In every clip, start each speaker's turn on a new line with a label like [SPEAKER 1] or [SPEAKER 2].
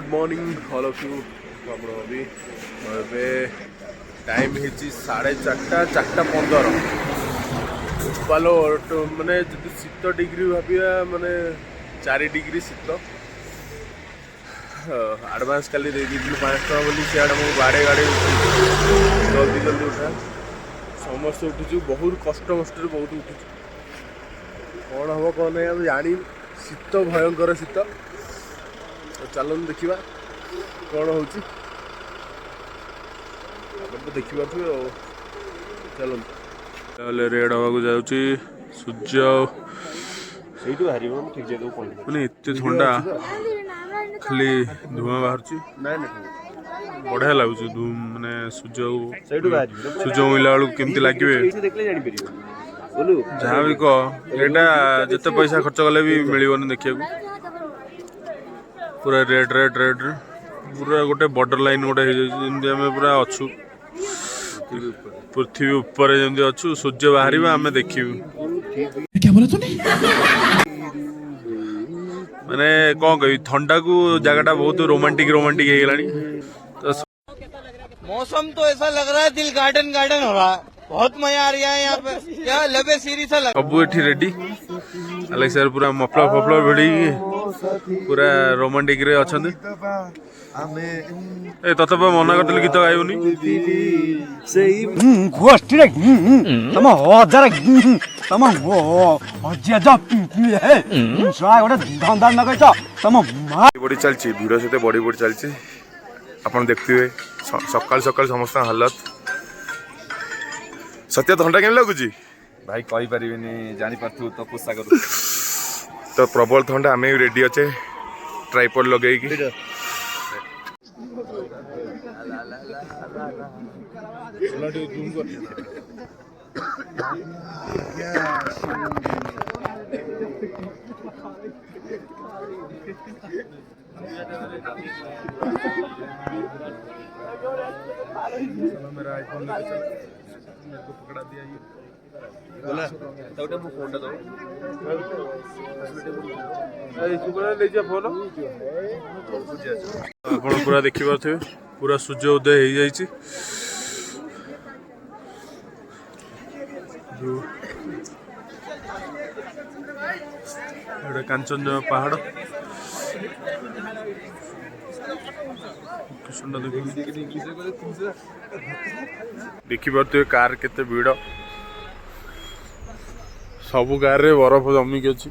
[SPEAKER 1] Good morning all of you आप अभी time है 4:30 4:15 बालो माने शीत डिग्री भाविया माने 4 डिग्री शीत आडभांस काली दे 5 टका बोली सियाड़े बाड़े गाड़े जल्दी जल्दी उठा समस्त उठीचु बहुत कष्ट मस्ट बहुत उठीचु कौन हम कौन नहीं हम जानी शीत भयंकर शीत तो चलन देखा कौन हो देखा चलो रेड हवा जाऊँगी सूर्य मैंने एत थंडा खाली धुआं बाहर बढ़िया लगुच मैंने सूर्य उइला बेलू केमती लगे जहाँ भी कह यहाँ जिते पैसा खर्च कले भी मिलने देखा पूरा रेड रेड रेड पूरा गोटे बॉर्डर लाइन गोटे जमी आम पूरा अच्छू पृथ्वी ऊपर जमी अच्छू सूर्य बाहर आम देखू माने कौन कह ठंडा को जगह बहुत रोमांटिक रोमांटिक हो गलानी तो
[SPEAKER 2] मौसम तो ऐसा लग रहा है दिल गार्डन गार्डन हो रहा है बहुत मजा आ रहा है यहाँ पे क्या लबे सीरी सा लग
[SPEAKER 1] सब ये रेडी अलग सर पूरा मफलर फफलर भिड़ी पूरा रोमांटिक रे अच्छे ए तत मना कर गीत गायबनी बड़ी चलती भिड़ सहित बड़ी बड़ी चलती आप देखते सकाल सकाल समस्त हालत सत्य थंडा केम लगुच
[SPEAKER 3] भाई कही पारिनी जानी पारथु तो पोशाक
[SPEAKER 1] तो प्रबल थंडा आम रेडी अच्छे ट्राइपॉड लगे मेरा आईफोन मेरे को पकड़ा दिया ये बोला तो वो फोन दो ए सुबह ले जा फोन आपण पूरा देखि पाथे पूरा सूर्य उदय हो जाइछि एटा कांचनजंगा पहाड़ देखी पारे कार केते भीड़ सबु कार रे बरफ जमिक अच्छी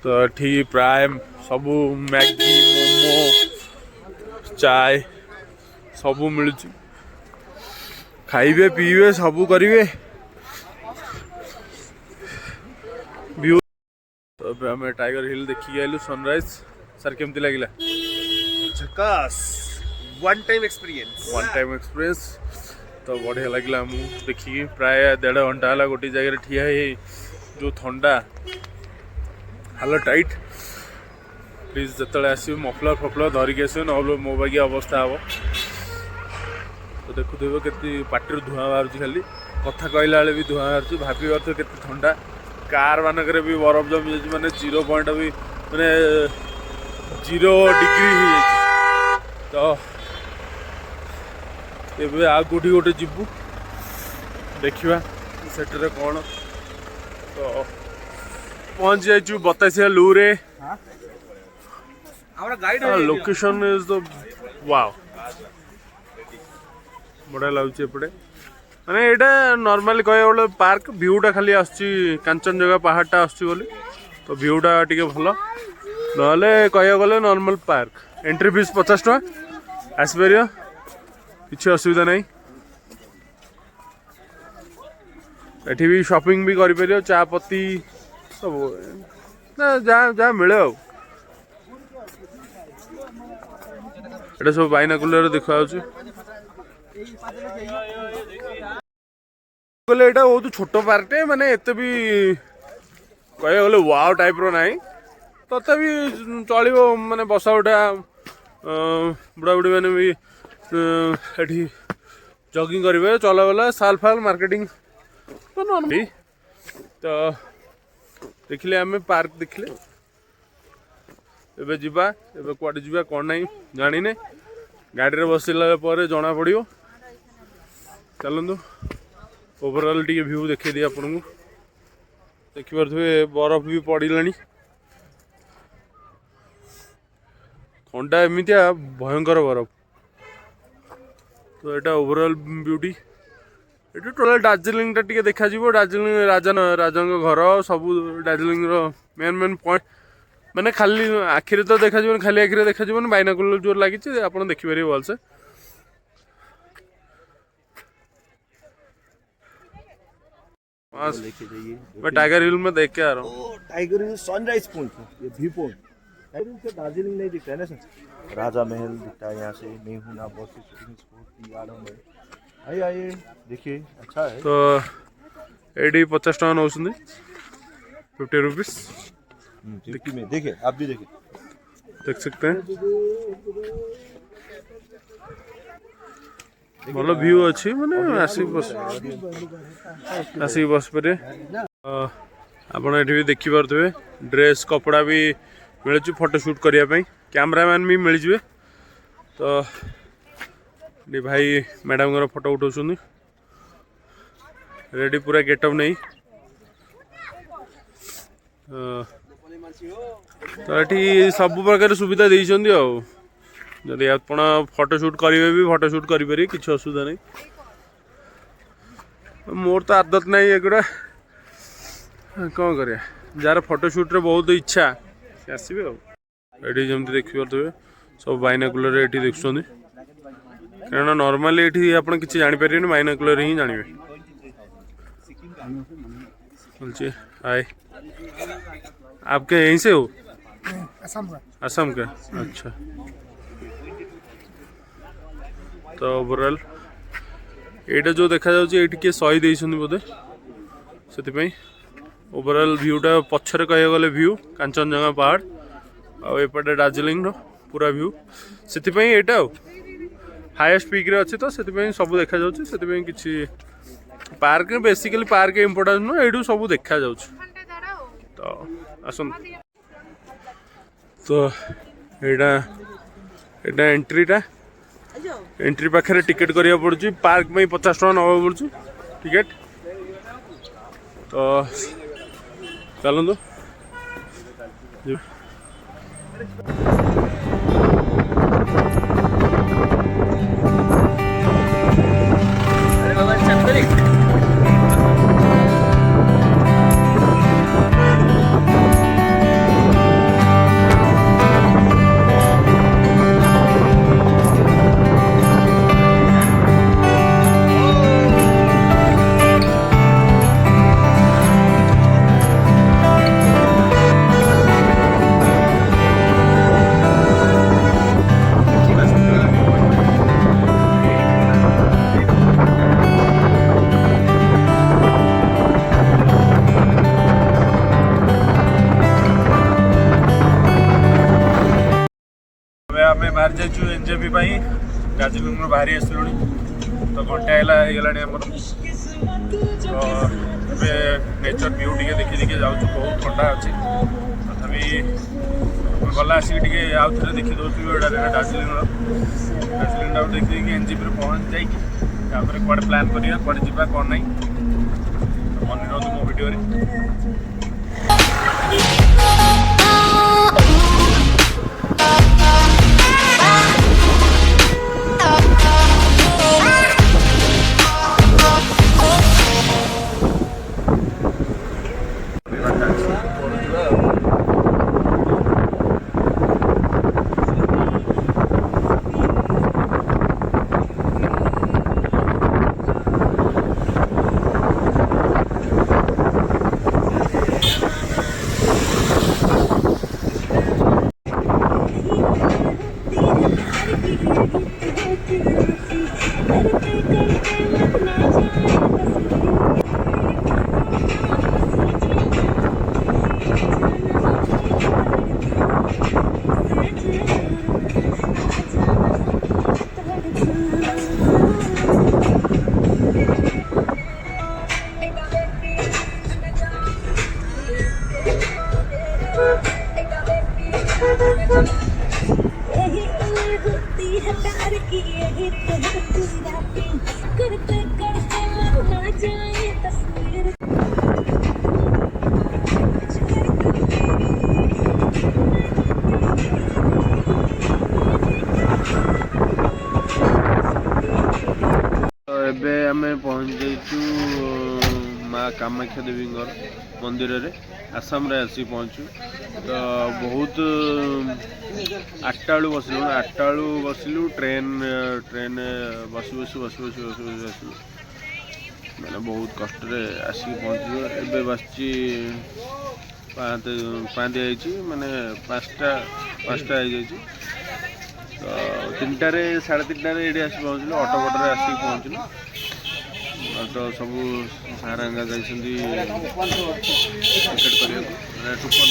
[SPEAKER 1] तो ठीक प्राय सबू मैगी मोमो चाय सबू मिलुची खाइबे पीबे सबू करिवे व्यू तो आम टाइगर हिल देखिए आइलु सनराइज सर केमती लगिला
[SPEAKER 3] झकास वन टाइम एक्सपीरियंस
[SPEAKER 1] तो बढ़िया लगे देखिए प्राय 1.5 घंटा है गोटे जगह ठिया जो ठंडा हाल टाइट प्लीज जो आसो मफलर फफलर धरिक आसो ना मो बागी अवस्था हम तो देखुव के पार्टी धुआं बाहर खाली कथा कहला बेले भी धुआं बाहर भाभी पार्थ के ठंडा कार मानक भी बरफ जमी जाए मैंने 0 पॉइंट भी मैंने 0 डिग्री हो जाए तो ये आ कौटी गोटे जीवु देखा सेठे कौन तो पहुंच जाइए बतासिया लू रे लोकेशन इज द वाओ बढ़िया लगुच माने यहाँ नॉर्मली कह गले पार्क व्यूटा खाली आसुची कांचनजंगा पहाड़टा आसुची बोली तो व्यूटा टिके भल ना कह गले नॉर्मल पार्क एंट्री फीस 50 टका आसपार किसी असुविधा नहीं एठी भी शॉपिंग भी कर चा पत्ती सब जहाँ जहाँ मिले आटा सब बाइनाकुलर देखा गले एटा बहुत छोट पार्कटे माने एते भी कह गले वाव टाइप रो नहीं तथापि चलो माने बसा उठा बुढ़ा बुढ़ी मैंने भी एठी जॉगिंग करेंगे चला गला साल फाल मार्केटिंग तो नॉर्मल तो देखिले आम पार्क देखिले एबे जीवा एबे कुआडे जीवा कोन नहीं जानिने गाड़ी रे बसिला पर जना पड़ियो चलंदु ओवरऑल टी व्यू देखै दिया आपन को देखि परथुए बरफ भी पड़िलानी थंडा एमितिया भयंकर बरफ तो एटा ओवरऑल ब्यूटी एटा टोटल दार्जिलिंग टा टिके देखा जीवो दार्जिलिंग राजा घर सब दार्जिलिंग रो मेन पॉइंट माने खाली आखिरे तो देखा जीवन खाली आखिरे देखा जीवन बाइनाकुलर जोर लागी आपन देखि पारे भल से मैं टाइगर हिल में देख के आ रहा हूँ
[SPEAKER 4] टाइगर हिल सनराइज पॉइंट है ये व्यू पॉइंट टाइगर हिल से दार्जिलिंग नहीं दिखता है ना सर राजा महल दिखता है यहाँ से मैं हूँ ना बहुत सी शूटिंग स्पॉट की याद है आइए आइए देखिए अच्छा है
[SPEAKER 1] तो एडी 50 टका नौ 50 रुपीस
[SPEAKER 4] में देखिए आप भी देखिए
[SPEAKER 1] देख सकते हैं भल व्यू अच्छी माने आसिक बस पे आपण एठी भी देखि परथबे ड्रेस कपड़ा भी मिलुची फोटोशूट करिया पई कैमरामैन भी मिल जिवे तो डी भाई मैडम को फोटो उठाउछुनी रेडी पूरा गेटअप नहीं तो ये सब प्रकार सुविधा देइछन्दी आ जदि आपण फोटोशूट करेंगे भी फोटोशूट करें किसी असुविधा नहीं मोर तो आदत नहीं एगुड़ा कौन कर जार फोटोशूट रे बहुत इच्छा आसवे आगे जमी देखिए सब बाइनाकुलर ये देखुं कहना नॉर्मली ये आप किसी जापर बाइनाकुलर ही जानवे बोलचे हाय आपके यहीं से हो असम का अच्छा तो ओवरऑल एटा जो देखा जाउची किए सही देइछन बोधे से ओवरऑल व्यूटा पछरे कह गले व्यू कांचनजंगा पहाड़ आ एपटे दार्जिलिंग रो पूरा व्यू से एटा हाईएस्ट पीक रे अच्छी तो से सब देखा जाउची से किछि पार्क बेसिकली पार्क इंपोर्टेंस नो एडू सब देखा जाउची तो आसन तो एटा एंट्रीटा एंट्री पाखे टिकेट करिया पड़ुची पार्क में 50 टका नवा पड़ुची टिकेट तो चलंदो बाहर जाइए एनजेपी दार्जिलिंग बाहरी आसलुणी तो घंटे है तो नेचर व्यू टे देखी देखी जाऊँ बहुत ठंडा अच्छी तथापि गला आसिक आउ थे देखी दूसरी दार्जिलिंग देखी एनजेपी पहुँच जापर कड़े प्लां करा कड़े जावा कौन ना मन रहा मो भिडियो
[SPEAKER 5] यही उम्र होती है प्यार की, यही तो होती रातें, करते करते मन ना जाए तस्वीर।
[SPEAKER 1] तो एबे आमे पहुँच जाइछु माँ कामाख्या देवी मंदिर रे आसाम रे आसी पहुँचु। तो बहुत 8टा बेलू बसलु 8टा बेलू बसलु ट्रेन बसी आसलु मैंने बहुत कष्ट रे आसिक पहुँचु। एबे बसची पाँच माने 5टा हो जाइए। तो 3टारे 3:30 ये आसी पहुँचलु ऑटो बटरे आसिक पहुँचलु। तो सब सारांगा जाइछन्ती टिकट करिया टोकन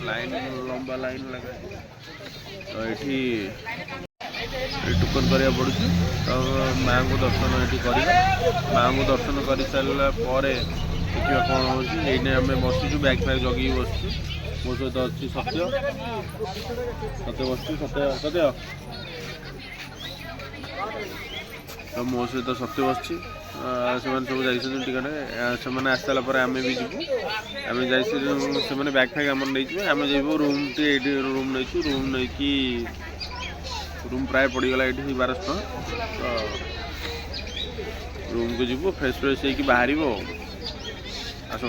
[SPEAKER 1] लाइन लंबा लाइन लगा। तो ये टोकन करिया पड़ुछि। तो माँ को दर्शन ये माँ को दर्शन कर सारा पर देखिए कौन हो। आम बसुचु बैग फैग जगि बसुचु। मो सहित अच्छी सत्य बस सत्य तो मो सहित सत्य बस सब जाइए टिकट से आसला आम भी जीवु। आम जा बैग फैग आम नहीं आम जीवु रूम रूम नहीं रूम नहीं रूम प्राय पड़गला ये 1200 टका। तो रूम को जीवु फ्रेश फ्रेश होगी बाहर आस।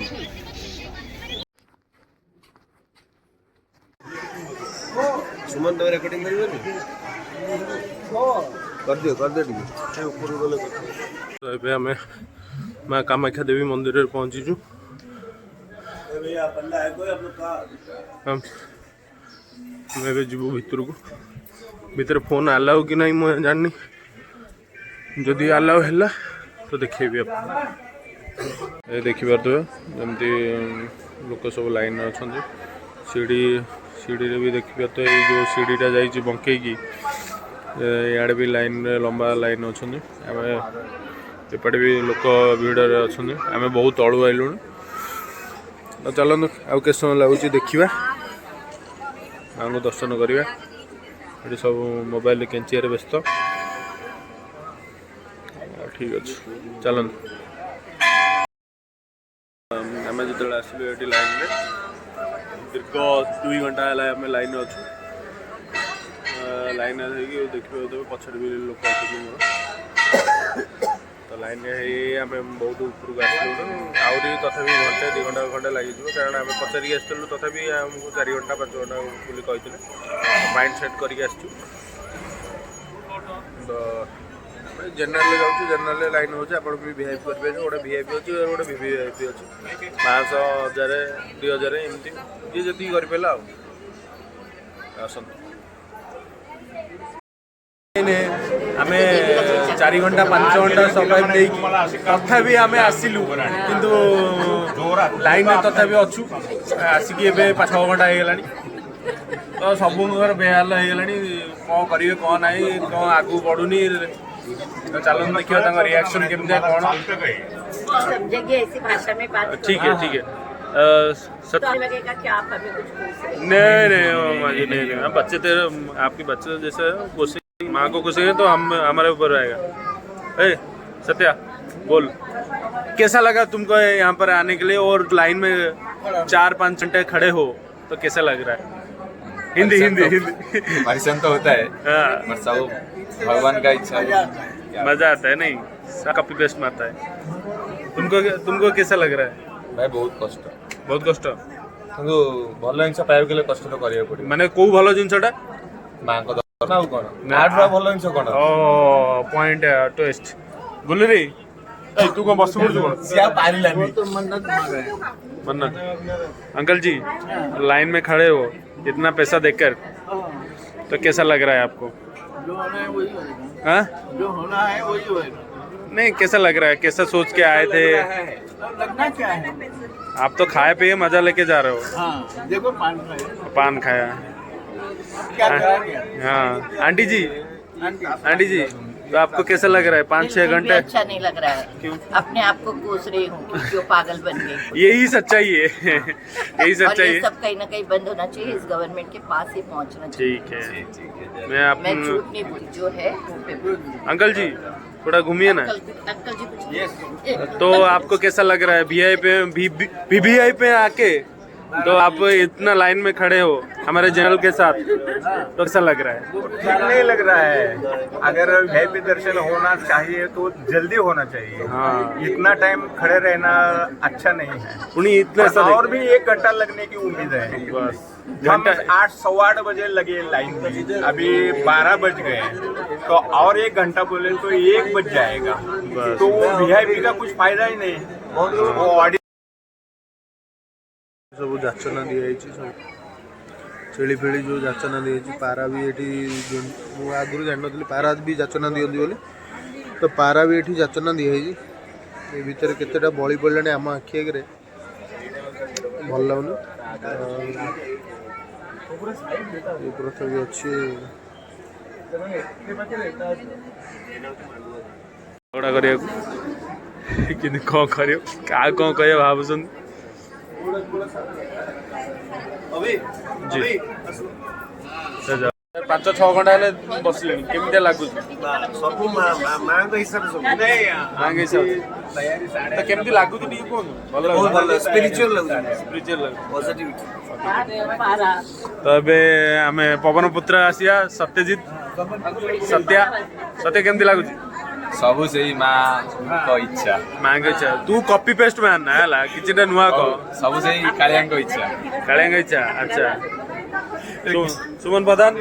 [SPEAKER 3] सुमन तो रिकॉर्डिंग कर दियो ऊपर गले।
[SPEAKER 1] तो ये आम माँ कामाख्या देवी मंदिर रे पहुँचीचु। हम जीवु भितर को भितर फोन अलाउ कि नहीं मुझे जाननी। जदि अलाउ है तो देखेबी आप देखिपारे जमती लोक सब लाइन अच्छा सीढ़ी रे भी देखिए। तो ये जो सीढ़ीटा जाइए बंकई इे भी लाइन लंबा लाइन अच्छा आम एपटे भी लोक भिड़ अच्छा आम बहुत तलू आइलु। तो चलते आउ के समय लगुच देखा माँ को दर्शन करवा। ये सब मोबाइल कैंचिया व्यस्त। ठीक अच्छे चलते आम जो आसलु ये लाइन में दीर्घ 2 घंटा है आम लाइन अच्छु। लाइन देखिए तो पछड़ भी लोक अच्छे मोर। तो लाइन आम बहुत ऊपर को आसलु आहरी तथापि घंटे 2 घंटा खंडे लगे कारण आम पचारिक आसलु तथापि आमको 4 घंटा 5 घंटा बोली कहते माइंड सेट करके आसचु। तो जनरल जाऊँ जनरल लाइन हो भी वीआईपी करेंगे। गोटे वीआईपी अच्छे गोटे वीवीआईपी अच्छे 500 1000 2000 एमती जी जी करपेला आसत। आम 4 घंटा 5 घंटा सर्वाइव नहीं तथापि आम आसिलु किंतु लाइन तथापि अच्छु आसिक 5 घंटा हो गलानी। तो सब बेहाल हो गलानी कौन करेंगे कौन ना कौन आगू बढ़ुनी। तो चलो देखिए रिएक्शन केमती कौन। ठीक है
[SPEAKER 5] लगेगा कि आप हमें कुछ पूछ रहे हैं।
[SPEAKER 1] नहीं हम बच्चे तेरे आपके बच्चे जैसे कोशिश माँ को कोसेंगे तो हम हमारे ऊपर रहेगा। सत्या बोल कैसा लगा तुमको यहाँ पर आने के लिए और लाइन में 4-5 घंटे खड़े हो तो कैसा लग रहा है? हिंदी
[SPEAKER 3] परिश्रम तो होता है सब भगवान का इच्छा है।
[SPEAKER 1] मजा आता है नहीं कॉपी पेस्ट में आता है। तुमको कैसा लग रहा है?
[SPEAKER 3] भाई बहुत कष्ट
[SPEAKER 1] କିନ୍ତୁ
[SPEAKER 3] ଭଲ ଜିନିଷ ପାଇବାକୁ ହେଲେ କଷ୍ଟ ତ କରିବାକୁ ପଡିବ।
[SPEAKER 1] ମାନେ କୋଉ ଭଲ ଜିନିଷଟା
[SPEAKER 3] ମାଙ୍କ ଦର୍ଶନ ଆଉ କଣ ଆଠୁ ଭଲ ଜିନିଷ କଣ?
[SPEAKER 1] ଓ ପଏଣ୍ଟ ଟେଷ୍ଟ ଗୁଲରି ए तू कौन बस पड़ कौन
[SPEAKER 3] सिया पारिलानी
[SPEAKER 2] तो मन्नत मांगा है।
[SPEAKER 1] मन्नत अंकल जी लाइन में खड़े हो इतना पैसा देकर तो कैसा लग रहा है आपको?
[SPEAKER 2] जो होना है वही होगा।
[SPEAKER 1] हाँ
[SPEAKER 2] जो होना है वही होगा।
[SPEAKER 1] नहीं कैसा लग रहा है? कैसा सोच के आए थे?
[SPEAKER 2] लगना क्या है?
[SPEAKER 1] आप तो खाए पिए मजा लेके जा रहे हो।
[SPEAKER 2] हाँ देखो
[SPEAKER 1] पान खाया।
[SPEAKER 2] क्या करा गया?
[SPEAKER 1] हाँ आंटी जी तो आपको कैसा लग रहा है 5-6
[SPEAKER 6] बिल्कुल भी
[SPEAKER 1] घंटे?
[SPEAKER 6] अच्छा नहीं लग रहा है।
[SPEAKER 1] क्यों?
[SPEAKER 6] अपने आप को कोस रही हूँ कि क्यों पागल बन गई।
[SPEAKER 1] यही सच्चाई है यही
[SPEAKER 6] और
[SPEAKER 1] सच्चाई
[SPEAKER 6] ये
[SPEAKER 1] है।
[SPEAKER 6] सब कहीं ना कहीं बंद होना चाहिए, इस गवर्नमेंट के पास ही पहुँचना चाहिए।
[SPEAKER 1] ठीक है, मैं
[SPEAKER 6] मैं
[SPEAKER 1] आप
[SPEAKER 6] झूठ नहीं बोली, जो है मुंह पे बोली।
[SPEAKER 1] अंकल जी थोड़ा घूमिए ना।
[SPEAKER 6] अंकल जी कुछ
[SPEAKER 1] तो आपको कैसा लग रहा है VVI पे आके? तो आप इतना लाइन में खड़े हो हमारे जनरल के साथ, तो कैसा लग रहा है?
[SPEAKER 7] ठीक नहीं लग रहा है। अगर वीआईपी दर्शन होना चाहिए तो जल्दी होना चाहिए।
[SPEAKER 1] हाँ।
[SPEAKER 7] इतना टाइम खड़े रहना अच्छा नहीं है।
[SPEAKER 1] उन्हीं इतना सा
[SPEAKER 7] और भी 1 घंटा लगने की उम्मीद है।
[SPEAKER 1] बस
[SPEAKER 7] हम
[SPEAKER 1] घंटा
[SPEAKER 7] 8 सवा 8 बजे लगे लाइन में, अभी 12 बज गए, तो और 1 घंटा बोले तो 1 बज जाएगा।
[SPEAKER 1] बस।
[SPEAKER 7] तो वो वीआईपी का कुछ फायदा ही नहीं। वो ऑडियंस
[SPEAKER 1] सब जाचना दिखाई सब छेली फेली जो जाचना दिखाई पारा भी ये आगुरी जान नी पारा भी जाचना दिखती बोली, तो पारा भी ये जाचना दिखाई ये भितर केतेटा बली पड़े आम आखि आगे भल लगुनि। प्रथा भी अच्छी झगड़ा करा कि कौन कर कौन कह भावुं जी 5-6 घंटा हेले बसले केमितिया लागुच
[SPEAKER 7] सब मांग हिसाब से
[SPEAKER 1] मांगे हिसाब तो केमिति लागुच टी कोन भल
[SPEAKER 7] स्पिरिचुअल लगुच
[SPEAKER 1] स्पिरिचुअल
[SPEAKER 7] पॉजिटिविटी।
[SPEAKER 1] तो अबे आमे पवन पुत्र आसिया सत्यजित सत्य केमिति लागुच?
[SPEAKER 3] सबू से ही माँ को इच्छा
[SPEAKER 1] मांगे इच्छा तू कॉपी पेस्ट मान ना हला किछटा नुआ को
[SPEAKER 3] सबू से ही कालिया को इच्छा
[SPEAKER 1] कालेंगे इच्छा। अच्छा सुमन प्रधान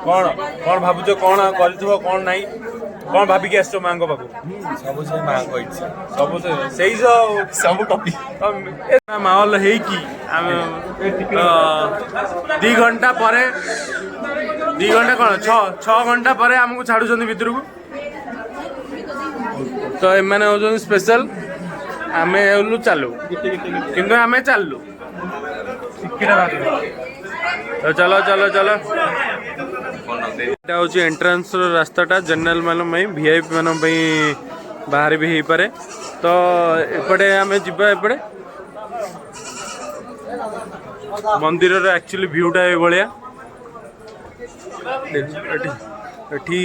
[SPEAKER 1] कौन कौन भावुच कौन कर कौन नहीं कौन भाविक आस माँ पाखु?
[SPEAKER 3] सबू से माँ को इच्छा
[SPEAKER 1] सब से सब कॉपी माहौल है कि 2 घंटा पर 2 घंटा कौन 6 घंटा पर आमको छाड़ुं भितर को, तो एमाने होउछन स्पेशल आमे हेलु चालू किंतु आमे चालू तो चलो चलो चलो एटा होची एंट्रेंस रास्ताटा जनरल मानम पई वीआईपी मानम पई बाहर भी हो पारे। तो एपटे आमे जिबा एपटे मंदिर रे एक्चुअली व्यूटा ए भलिया एठी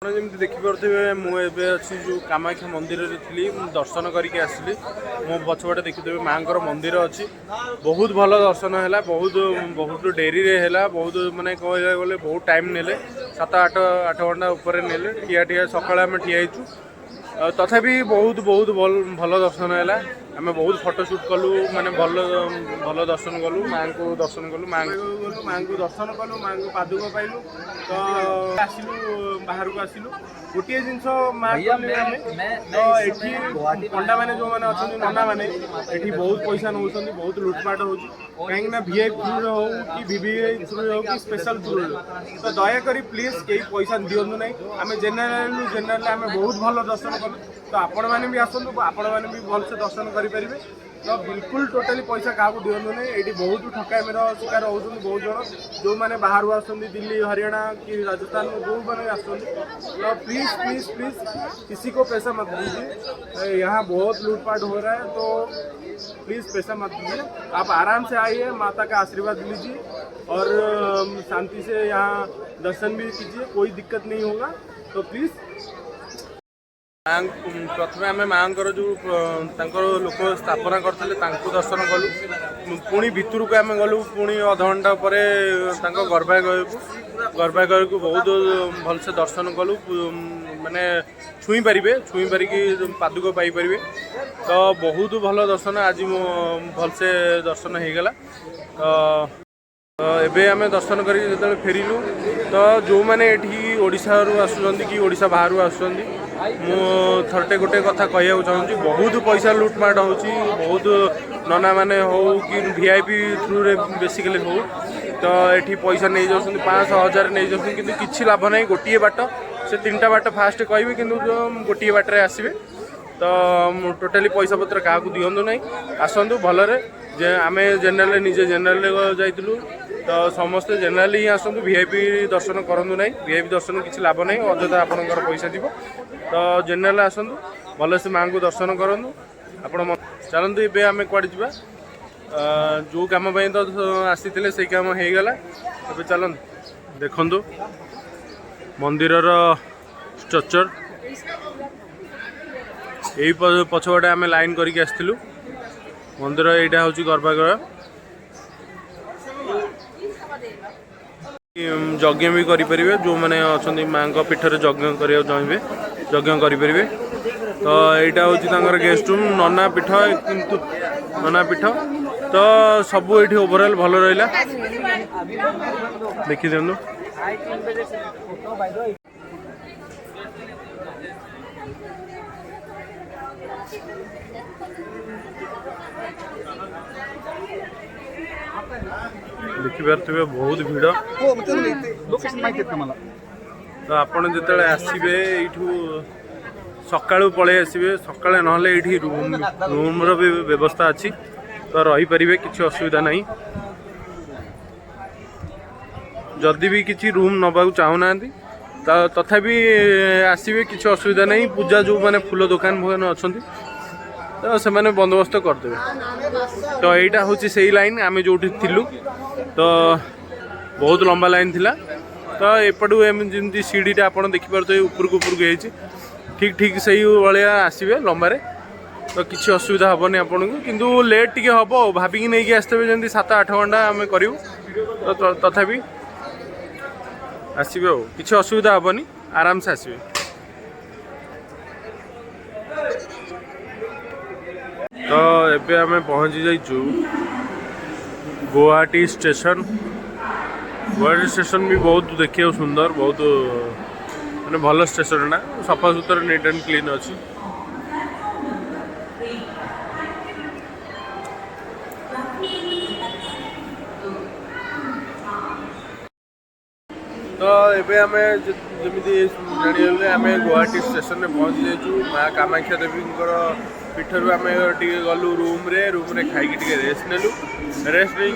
[SPEAKER 1] जमी देखिपे मुझे अच्छी जो कामाख्या मंदिर थी दर्शन करके आसली मो पछपटे देखिदेवे माँ मंदिर अच्छी बहुत भल दर्शन है बहुत बहुत डेरी है बहुत माने कह गले बहुत टाइम ने 7-8 घंटा उपर ने ठिया सकाଳେ आम ठिया तथापि बहुत बहुत भल दर्शन है आम बहुत फोटोशूट कलु माने भल दर्शन कलु माँ को दर्शन कलु माँ को दर्शन कलु माँ को पादुक पाइलु तो आसिलु बाहर को आसिलु गोटे जिनस तो ये पंडा मैंने जो मैंने अच्छा नना मैंने ये बहुत पैसा नौ बहुत लुटपाट हो कहीं वीआईपी थ्रू हो कि वीवीआई थ्रू हो कि स्पेशल थ्रू तो दयाकोरी प्लीज कई पैसा दिंतु ना आम जेनेल आम बहुत भल दर्शन कलु तो आपण मैंने भी आसतु आपण मैंने भी भलसे दर्शन करेंगे तो बिल्कुल टोटाली पैसा क्या दिंतु ना ये बहुत ठकामीर शिकार हो बहुत जन जो मैंने बाहर आसुँच दिल्ली हरियाणा कि राजस्थान जो मैंने तो प्लीज प्लीज प्लीज किसी को पैसा मत दीजिए, यहाँ बहुत लूटपाट हो रहा है तो प्लीज़ पैसा मत दीजिए। आप आराम से आइए, माता का आशीर्वाद लीजिए और शांति से यहाँ दर्शन भी कीजिए, कोई दिक्कत नहीं होगा। तो प्लीज़ प्रथम आम माँ जो लोक स्थापना करते दर्शन कलु पुणी भितर को आम गलु पुणी अध घंटा पर गर्भागय को बहुत भलसे दर्शन कलु माने छुई पारिकी पादुक पाइपर तो बहुत भल दर्शन आज भलसे दर्शन हो गला। तो एबे आम दर्शन करके फेरिलु तो जो मैंने ये ओडिशा आसुँच कि ओडिशा बाहर आसुँच मु थरटे गोटे कथा कहूँ चाहूँगी बहुत पैसा लुटमाट हो बहुत नना माने हो कि वीआईपी थ्रू रे बेसिकली हो तो ये पैसा नहीं जाऊँ 500-1000 नहीं जाऊँ कि किसी लाभ नहीं गोटे बाट से 3टा बाट फास्ट कहि कि गोटे बाटे आसवे तो टोटाली पैसा पत्र क्या दिंतु ना आसतु भलरे जे आम जेनेल निजे जेनेल जाइलु तो समस्ते जेनराली ही आसतु वीआईपी दर्शन करूँ ना वीआईपी दर्शन किसी लाभ ना अଯଥା आपणकर पैसा जीव तो जेनराल आसतु भलसे माँ को दर्शन करूँ आप चलतु ए आम कड़े जा जो कम तो आसी से कम हो गला ए चलतु देखु मंदिर स्ट्रक्चर यही पछपटे आम लाइन करके आसलु मंदिर यहाँ हूँ गर्भागृह यज्ञ भी करें जो मैंने अच्छा माँ पीठर यज्ञ करने चाहिए यज्ञ करें तो यहाँ हूँ गेस्ट रूम नना पीठ किंतु नना पीठ तो सबू ये ओवरऑल भल रहा देखी दिखाँ देखिपे बहुत भिड़ तो आपड़ जो आसवे यू सका पलि आसवे सका ना ये रूम रो भी व्यवस्था अच्छी तो रहीपर किसी असुविधा नहीं जदि भी किसी रूम नवा चाहूना तथापि आसवे किसी असुविधा नहीं पूजा जो मैंने फूल दुकान भुवन अच्छा तो से बंदोबस्त करदे तो यहाँ हूँ से लाइन आम जो थिलु तो बहुत लंबा लाइन थिला तो एपटू जमी सीढ़ीटा आप देखिपे उपरकू उपरकू ठीक ठीक से भाया आसवे लंबारे तो किसी असुविधा हेनी आपन को किंतु लेट टी हम भाविकी नहीं आसते जमी 7-8 घंटा आम करूँ तो तथापि आसवे किसी असुविधा हेनी आराम से आसवे तो एबे आम पहुँची जाइचु गुवाहाटी स्टेशन भी बहुत देखिए सुंदर बहुत माने भल स्टेशन ना सफा सुतरा नीट एंड क्लीन अच्छी तो एबे आम जमी जानी आम गुवाहाटी स्टेशन में पहुँची जाइचु माँ कामाख्या देवी पीठर आम टे गलु रूम रे खाई रेस्ट नेलु रेस्ट नहीं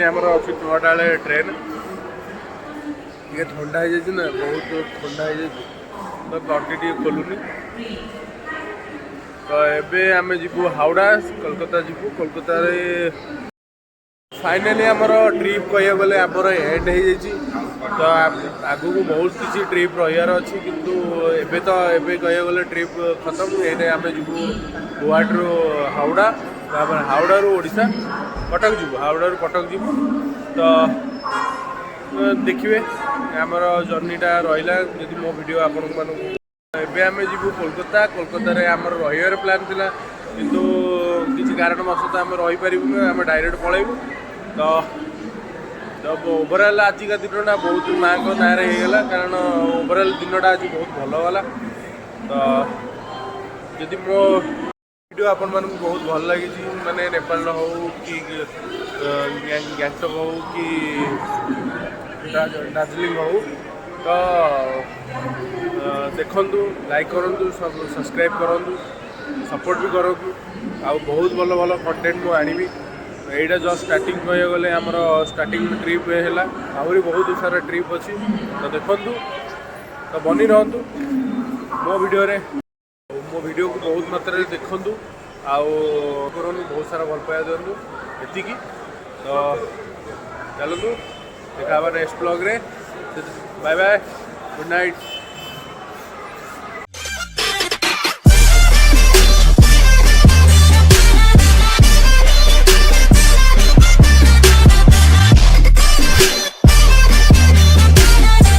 [SPEAKER 1] आमर अच्छी 9टा बेले ट्रेन ये ठंडा हो जाए ना बहुत ठंडा हो जाए तो तंटी टे खोलुनी तो एबे आम जीवु हावड़ा कोलकाता जीवु कोलकाता फाइनाली आमर ट्रिप कह गले आमर एंड हो तो आगू को बहुत किसी ट्रिप रही अच्छी किंतु एबे तो एबे कह गले ट्रिप खत्म ये आम जीवु गुवाहाटी हावड़ा हावड़ा ओडिशा कटक जीवु हावड़ा कटक जीवु तो देखिए आमर जर्नीटा रहा जदि मो वीडियो आपण एबे आम जीवु कोलकाता कोलकाता आमर रही प्लान थिला किंतु किसी कारणवश आम रहीपर आम डायरेक्ट पलैबू तो जब ओवरऑल आज का दिनटा बहुत माँ को ना होगा कारण ओवरऑल दिनटा आज बहुत भल गला तो जदि मो वीडियो आपण मानक बहुत भल लगी माने नेपाल हो कि गैंगटक हो कि दार्जिलिंग हो तो देखंतु लाइक करंतु सब्सक्राइब करंतु सपोर्ट भी करंतु आ बहुत भल भल कंटेंट मु आनिबी एटा जस्ट स्टार्टिंग कह गले आमर स्टार्टिंग ट्रिप है आहरी बहुत सारा ट्रिप अच्छी तो देखंतु तो बनी रहंतु मो वीडियो को बहुत मात्रा देखंतु आउ बहुत सारा भल पाया दिंतु एतिकी तो चलतु देखा नेक्स्ट ब्लॉग रे बाय बाय गुड नाइट।